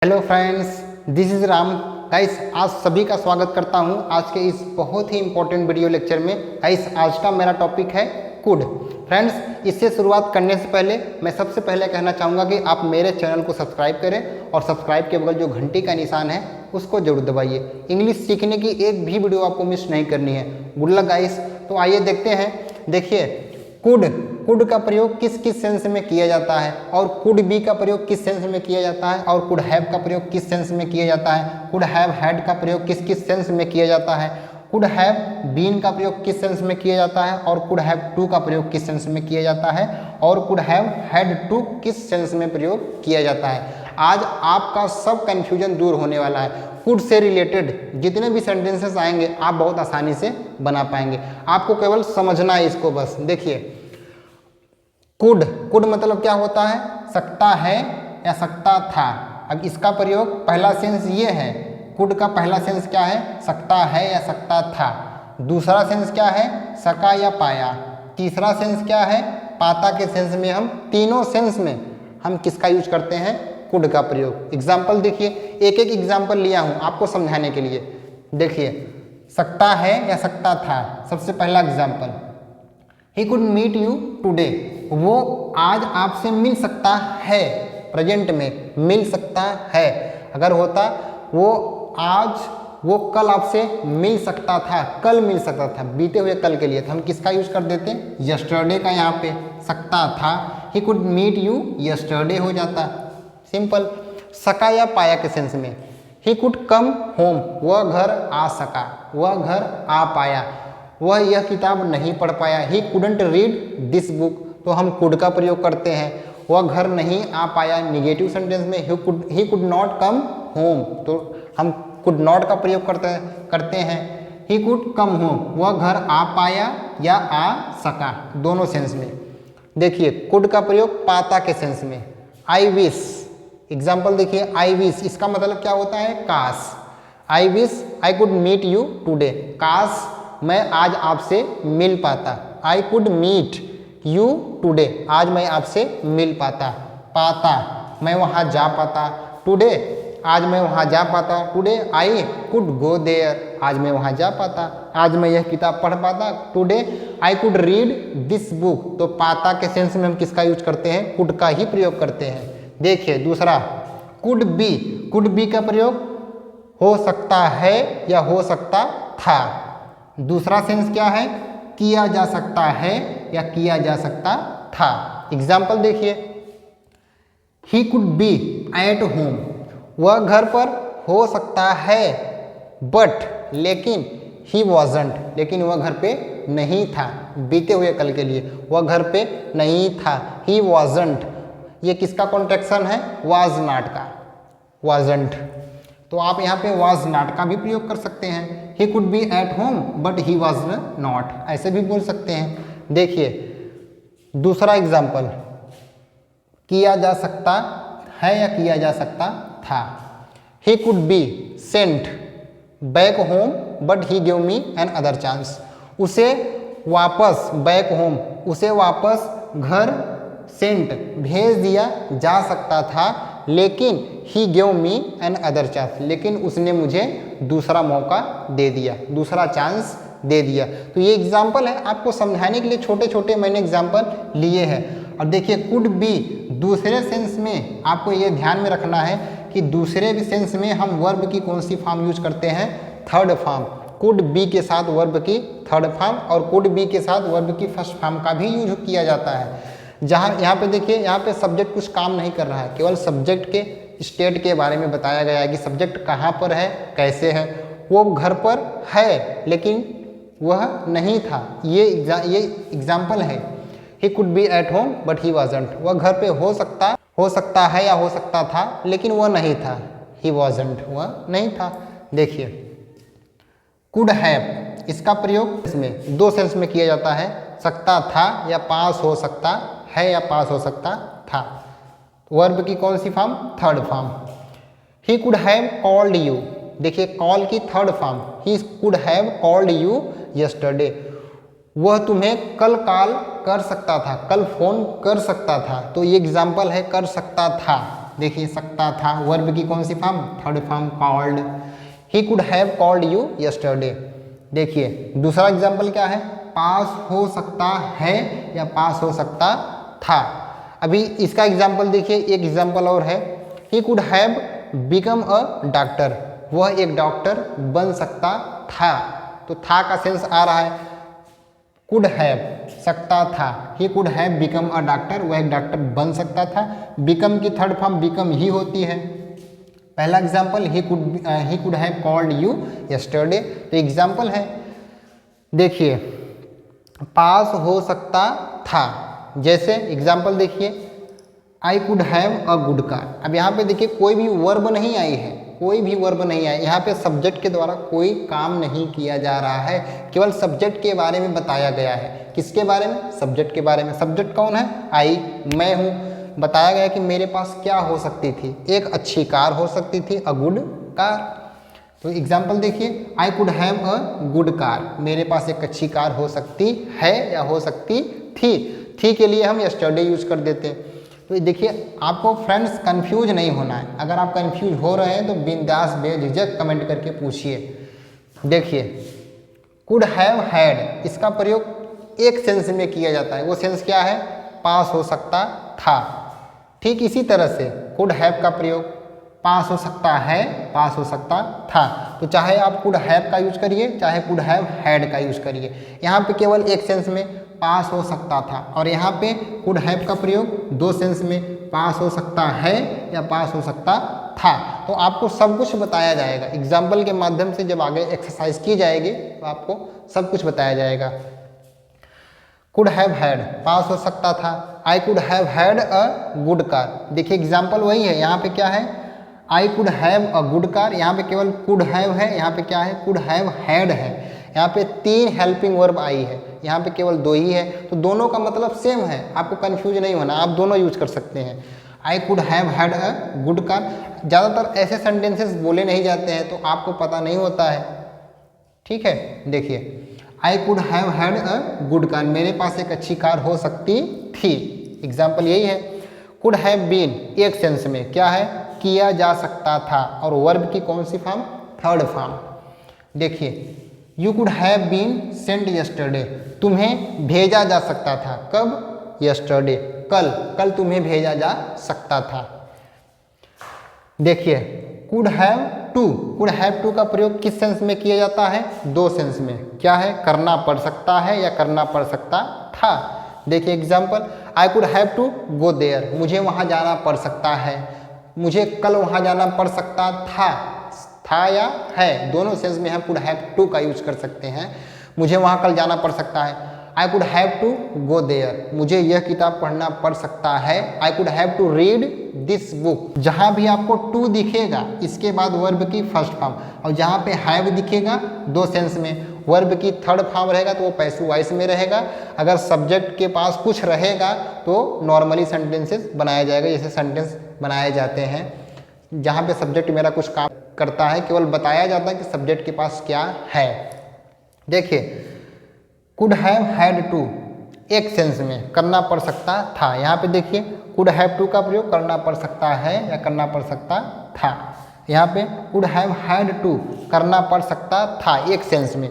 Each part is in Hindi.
Hello friends, this is Ram. Guys, आज सभी का स्वागत करता हूं आज के इस बहुत ही इंपॉर्टेंट वीडियो लेक्चर में। गाइस, आज का मेरा टॉपिक है कुड। फ्रेंड्स, इससे शुरुआत करने से पहले मैं सबसे पहले कहना चाहूँगा कि आप मेरे चैनल को सब्सक्राइब करें और सब्सक्राइब के बगल जो घंटी का निशान है उसको जरूर दबाइए। इंग्लिश सीखने की एक भी वीडियो आपको मिस नहीं करनी है। Good luck guys. तो आइए देखते हैं। देखिए, कुड का प्रयोग किस किस सेंस में किया जाता है और कुड बी का प्रयोग किस सेंस में किया जाता है और कुड हैव का प्रयोग किस सेंस में किया जाता है, कुड हैव हैड का प्रयोग किस किस सेंस में किया जाता है, कुड हैव बीन का प्रयोग किस सेंस में किया जाता है और कुड हैव टू का प्रयोग किस सेंस में किया जाता है और कुड हैव हैड टू किस सेंस में प्रयोग किया जाता है। आज आपका सब कन्फ्यूजन दूर होने वाला है। कुड से रिलेटेड जितने भी सेंटेंसेस आएंगे आप बहुत आसानी से बना पाएंगे। आपको केवल समझना है इसको बस। देखिए, कुड मतलब क्या होता है? सकता है या सकता था। अब इसका प्रयोग पहला सेंस ये है। कुड का पहला सेंस क्या है? सकता है या सकता था। दूसरा सेंस क्या है? सका या पाया। तीसरा सेंस क्या है? पाता के सेंस में हम तीनों सेंस में हम किसका यूज करते हैं? कुड का प्रयोग। एग्जाम्पल देखिए, एक एक एग्जाम्पल लिया हूं आपको समझाने के लिए। देखिए, सकता है या सकता था। सबसे पहला example, he could meet you today. वो आज आपसे मिल सकता है। प्रेजेंट में मिल सकता है। अगर होता वो कल आपसे मिल सकता था, कल मिल सकता था, बीते हुए कल के लिए, तो हम किसका यूज कर देते? यस्टरडे का। यहाँ पे सकता था, he could meet you yesterday हो जाता। सिंपल। सका या पाया के सेंस में, ही कुड कम होम। वह घर आ सका, वह घर आ पाया। वह यह किताब नहीं पढ़ पाया, he couldn't read this book. तो हम कुड का प्रयोग करते हैं। वह घर नहीं आ पाया, निगेटिव सेंटेंस में he could not come home, तो हम कुड नॉट का प्रयोग करते हैं। ही कुड कम होम, वह घर आ पाया या आ सका, दोनों सेंस में। देखिए, कुड का प्रयोग पाता के सेंस में। I wish. एग्जाम्पल देखिए, आई विश, इसका मतलब क्या होता है? काश। I wish I could meet you today. काश मैं आज आपसे मिल पाता। I could meet you today, आज मैं आपसे मिल पाता। पाता, मैं वहाँ जा पाता। टुडे, आज मैं वहाँ जा पाता। Today I could go there, आज मैं वहाँ जा पाता। आज मैं यह किताब पढ़ पाता। Today I could read this book. तो पाता के सेंस में हम किसका यूज करते हैं? कुड का ही प्रयोग करते हैं। देखिए, दूसरा कुड बी। कुड बी का प्रयोग हो सकता है या हो सकता था। दूसरा सेंस क्या है? किया जा सकता है या किया जा सकता था। एग्जाम्पल देखिए, ही कुड बी एट होम। वह घर पर हो सकता है, बट लेकिन ही वॉजंट, लेकिन वह घर पे नहीं था। बीते हुए कल के लिए, वह घर पे नहीं था। ही वॉजंट, ये किसका कॉन्ट्रैक्शन है? वाज नॉट का। वॉजंट, तो आप यहाँ पे वाज नॉट का भी प्रयोग कर सकते हैं। ही could B at home but he was not, ऐसे भी बोल सकते हैं। देखिए, दूसरा एग्जाम्पल, किया जा सकता है या किया जा सकता था। He could be sent back home but he give me another chance. उसे वापस बैक होम, उसे वापस घर सेंट भेज दिया जा सकता था, लेकिन he give me another chance, लेकिन उसने मुझे दूसरा मौका दे दिया, दूसरा चांस दे दिया। तो ये एग्जाम्पल है, आपको समझाने के लिए छोटे छोटे मैंने एग्जाम्पल लिए हैं। और देखिए, कुड बी दूसरे सेंस में आपको ये ध्यान में रखना है कि दूसरे भी सेंस में हम वर्ब की कौन सी फॉर्म यूज करते हैं? Third form. कुड बी के साथ वर्ब की थर्ड फॉर्म और कुड बी के साथ वर्ब की फर्स्ट फॉर्म का भी यूज किया जाता है। जहाँ यहाँ पे देखिए, यहाँ पे सब्जेक्ट कुछ काम नहीं कर रहा है, केवल सब्जेक्ट के स्टेट के बारे में बताया गया है कि सब्जेक्ट कहाँ पर है, कैसे है। वो घर पर है लेकिन वह नहीं था। ये एग्जाम्पल है। ही could B at home but he wasn't. वह घर पे हो सकता है या हो सकता था, लेकिन वह नहीं था। ही वाजंट, वह नहीं था। देखिए, कुड हैव, इसका प्रयोग इसमें दो सेंस में किया जाता है। सकता था या पास हो सकता है या पास हो सकता था। वर्ब की कौन सी form? Third form. He could have called you. देखिए, कॉल की third form, he could have called you yesterday. वह तुम्हें कल कॉल कर सकता था, कल फोन कर सकता था। तो ये एग्जाम्पल है कर सकता था। देखिए सकता था, वर्ब की कौन सी form, third form called. He could have called you yesterday. देखिए दूसरा एग्जाम्पल क्या है, पास हो सकता है या पास हो सकता था। अभी इसका एग्जाम्पल देखिए, एक एग्जाम्पल और है, ही could have become a doctor, वह एक डॉक्टर बन सकता था। तो था का सेंस आ रहा है, कुड हैव सकता था, he could have become a doctor, वह एक डॉक्टर बन सकता था। बिकम की थर्ड फॉर्म बिकम ही होती है। पहला example he could have called you yesterday, तो एग्जाम्पल है। देखिए पास हो सकता था, जैसे एग्जाम्पल देखिए आई could have a good car. अब यहाँ पे देखिए कोई भी वर्ब नहीं आई है, कोई भी वर्ब नहीं आया, यहाँ पे सब्जेक्ट के द्वारा कोई काम नहीं किया जा रहा है, केवल सब्जेक्ट के बारे में बताया गया है। किसके बारे में, सब्जेक्ट के बारे में। सब्जेक्ट कौन है, आई, मैं हूँ। बताया गया कि मेरे पास क्या हो सकती थी, एक अच्छी कार हो सकती थी, अ गुड कार। तो एग्जाम्पल देखिए आई could have a good car, मेरे पास एक अच्छी कार हो सकती है या हो सकती थी के लिए हम यस्टरडे यूज कर देते हैं। तो देखिए आपको फ्रेंड्स कंफ्यूज नहीं होना है, अगर आप कंफ्यूज हो रहे हैं तो बिंदास बेझिझक कमेंट करके पूछिए। देखिए कुड हैव हैड, इसका प्रयोग एक सेंस में किया जाता है, वो सेंस क्या है, पास हो सकता था। ठीक इसी तरह से कुड हैव का प्रयोग पास हो सकता है, पास हो सकता था। तो चाहे आप कुड हैव का यूज करिए, चाहे कुड हैव हैड का यूज करिए, यहाँ पे केवल एक सेंस में पास हो सकता था, और यहाँ पे कुड हैव का प्रयोग दो सेंस में, पास हो सकता है या पास हो सकता था। तो आपको सब कुछ बताया जाएगा एग्जाम्पल के माध्यम से, जब आगे एक्सरसाइज की जाएगी तो आपको सब कुछ बताया जाएगा। कुड हैव हैड पास हो सकता था, I could have had a good car. देखिए एग्जाम्पल वही है, यहाँ पे क्या है, I could have a good car, यहाँ पे केवल कुड हैव है, यहाँ पे क्या है, कुड हैव हैड है। यहाँ पे 3 हेल्पिंग वर्ब आई है, यहाँ पे केवल 2 ही है, तो दोनों का मतलब सेम है, आपको कंफ्यूज नहीं होना, आप दोनों यूज कर सकते हैं। आई could have had a good car, ज़्यादातर ऐसे सेंटेंसेस बोले नहीं जाते हैं तो आपको पता नहीं होता है, ठीक है। देखिए आई could have had a good car, मेरे पास एक अच्छी कार हो सकती थी, एग्जाम्पल यही है। कुड हैव बीन एक सेंस में क्या है, किया जा सकता था, और वर्ब की कौन सी फॉर्म, थर्ड फॉर्म। देखिए you could have been sent yesterday, तुम्हें भेजा जा सकता था, कब, यस्टरडे, कल तुम्हें भेजा जा सकता था। देखिए कुड हैव टू का प्रयोग किस सेंस में किया जाता है, दो सेंस में, क्या है, करना पड़ सकता है या करना पड़ सकता था। देखिए example I could have to go there, मुझे वहाँ जाना पड़ सकता है, मुझे कल वहाँ जाना पड़ सकता था या है, दोनों सेंस में हम कुड हैव टू का यूज कर सकते हैं। मुझे वहाँ कल जाना पड़ सकता है, I could have to go there, मुझे यह किताब पढ़ना पड़ सकता है, I could have to read this book. जहाँ भी आपको टू दिखेगा इसके बाद वर्ब की फर्स्ट फॉर्म, और जहाँ पे हैव दिखेगा दो सेंस में, वर्ब की थर्ड फॉर्म रहेगा तो वो पैसिव वॉइस में रहेगा। अगर सब्जेक्ट के पास कुछ रहेगा तो नॉर्मली सेंटेंसेस बनाया जाएगा, जैसे सेंटेंस बनाए जाते हैं जहाँ पे सब्जेक्ट मेरा कुछ काम करता है, केवल बताया जाता है कि सब्जेक्ट के पास क्या है। देखिए कुड हैव हैड टू एक सेंस में करना पड़ सकता था, यहाँ पे देखिए कुड हैव टू का प्रयोग करना पड़ सकता है या करना पड़ सकता था। यहाँ पे कुड हैव हैड टू करना पड़ सकता था एक सेंस में।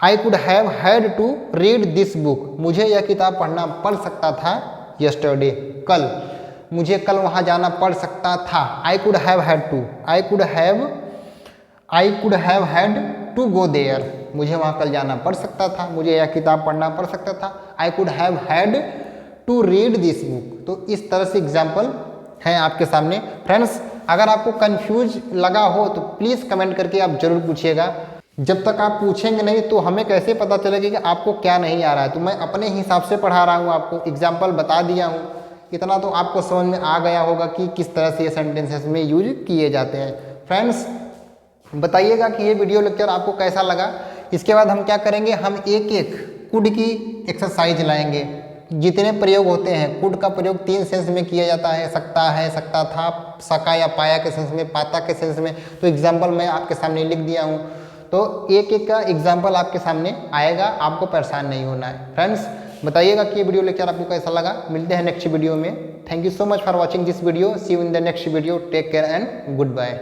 I could have had to read this book, मुझे यह किताब पढ़ना पड़ सकता था यस्टरडे, कल, मुझे कल वहाँ जाना पड़ सकता था। I could have had to, I could have had to go there, मुझे वहाँ कल जाना पड़ सकता था, मुझे यह किताब पढ़ना पड़ सकता था। I could have had to read this book. तो इस तरह से एग्जाम्पल हैं आपके सामने। फ्रेंड्स अगर आपको कंफ्यूज लगा हो तो प्लीज़ कमेंट करके आप जरूर पूछिएगा। जब तक आप पूछेंगे नहीं तो हमें कैसे पता चलेगा कि आपको क्या नहीं आ रहा है। तो मैं अपने हिसाब से पढ़ा रहा हूँ, आपको एग्जाम्पल बता दिया हूँ, इतना तो आपको समझ में आ गया होगा कि किस तरह से ये सेंटेंसेस में यूज किए जाते हैं। फ्रेंड्स बताइएगा कि ये वीडियो लेक्चर आपको कैसा लगा। इसके बाद हम क्या करेंगे, हम एक एक कुड की एक्सरसाइज लाएंगे। जितने प्रयोग होते हैं, कुड का प्रयोग 3 सेंस में किया जाता है, सकता था, सका या पाया के सेंस में, पाता के सेंस में। तो एग्जाम्पल मैं आपके सामने लिख दिया हूँ, तो एक एक का एग्जाम्पल आपके सामने आएगा, आपको परेशान नहीं होना है। फ्रेंड्स बताइएगा कि ये वीडियो लेक्चर आपको कैसा लगा। मिलते हैं नेक्स्ट वीडियो में। Thank you so much for watching this video. See you in the next video. Take care and good bye.